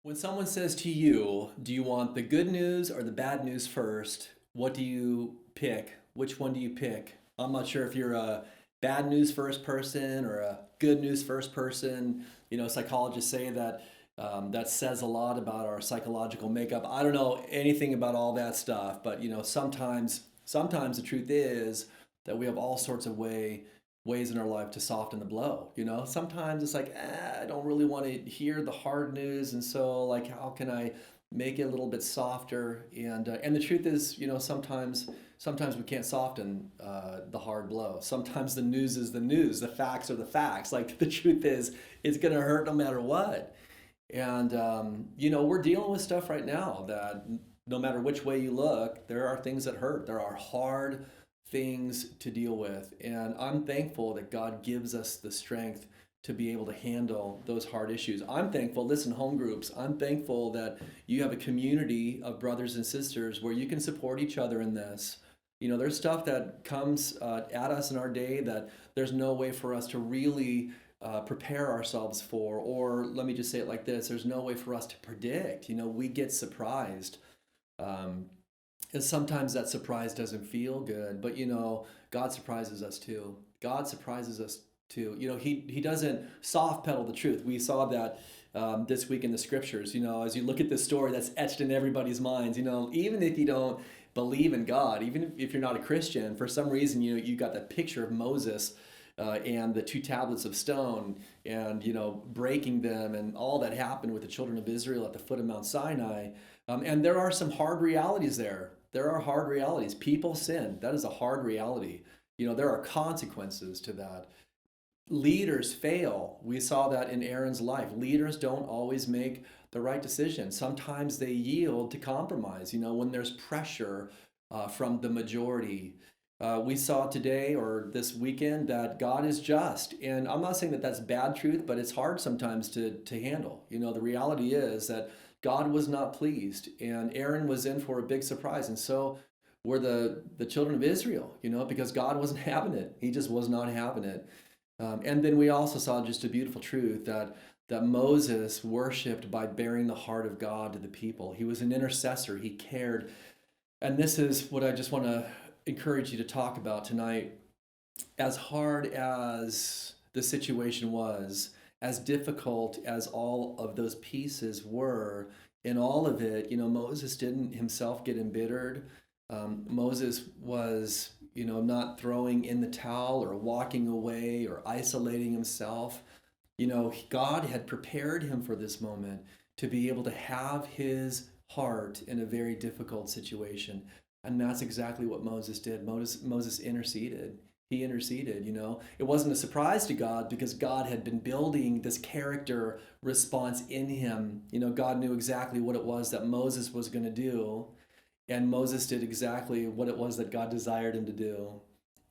When someone says to you, do you want the good news or the bad news first? What do you pick? Which one do you pick? I'm not sure if you're a bad news first person or a good news first person. Psychologists say that that says a lot about our psychological makeup. I don't know anything about all that stuff, but sometimes the truth is that we have all sorts of ways in our life to soften the blow. Sometimes it's like, I don't really want to hear the hard news, and so like, how can I make it a little bit softer? And the truth is, sometimes we can't soften the hard blow. Sometimes the news is the news, the facts are the facts. Like the truth is, it's gonna hurt no matter what. And we're dealing with stuff right now that no matter which way you look, there are things that hurt. There are hard things to deal with. And I'm thankful that God gives us the strength to be able to handle those hard issues. I'm thankful, listen, home groups, I'm thankful that you have a community of brothers and sisters where you can support each other in this. There's stuff that comes at us in our day that there's no way for us to really prepare ourselves for, or let me just say it like this, there's no way for us to predict. We get surprised. Um, and sometimes that surprise doesn't feel good, but God surprises us too. God surprises us too. He doesn't soft pedal the truth. We saw that this week in the scriptures. As you look at this story that's etched in everybody's minds. Even if you don't believe in God, even if you're not a Christian, for some reason you got that picture of Moses and the two tablets of stone, and breaking them, and all that happened with the children of Israel at the foot of Mount Sinai. And there are some hard realities there. There are hard realities. People sin. That is a hard reality. There are consequences to that. Leaders fail. We saw that in Aaron's life. Leaders don't always make the right decision. Sometimes they yield to compromise, when there's pressure from the majority. We saw today or this weekend that God is just. And I'm not saying that that's bad truth, but it's hard sometimes to handle. The reality is that God was not pleased, and Aaron was in for a big surprise. And so were the children of Israel, because God wasn't having it. He just was not having it. And then we also saw just a beautiful truth that Moses worshiped by bearing the heart of God to the people. He was an intercessor. He cared. And this is what I just want to encourage you to talk about tonight. As hard as the situation was, as difficult as all of those pieces were, in all of it, Moses didn't himself get embittered. Moses was, not throwing in the towel or walking away or isolating himself. God had prepared him for this moment to be able to have his heart in a very difficult situation. And that's exactly what Moses did. Moses interceded. He interceded. It wasn't a surprise to God because God had been building this character response in him. God knew exactly what it was that Moses was going to do, and Moses did exactly what it was that God desired him to do.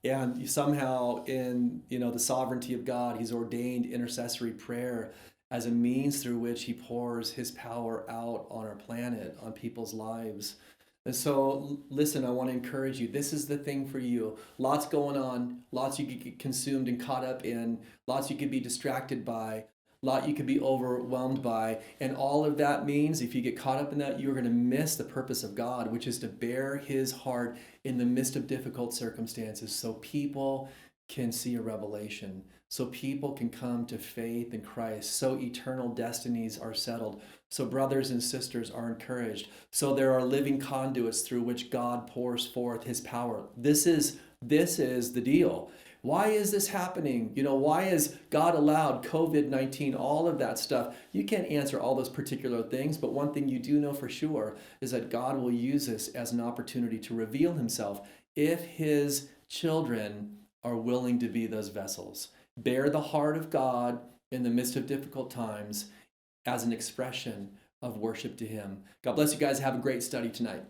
And somehow, in the sovereignty of God, He's ordained intercessory prayer as a means through which He pours His power out on our planet, on people's lives. And so, listen, I want to encourage you. This is the thing for you. Lots going on, lots you could get consumed and caught up in, lots you could be distracted by, lot you could be overwhelmed by. And all of that means if you get caught up in that, you're going to miss the purpose of God, which is to bear His heart in the midst of difficult circumstances so people can see a revelation, so people can come to faith in Christ, so eternal destinies are settled, so brothers and sisters are encouraged, so there are living conduits through which God pours forth His power. This is the deal. Why is this happening? Why has God allowed COVID-19, all of that stuff? You can't answer all those particular things, but one thing you do know for sure is that God will use this as an opportunity to reveal Himself if His children are willing to be those vessels. Bear the heart of God in the midst of difficult times as an expression of worship to Him. God bless you guys. Have a great study tonight.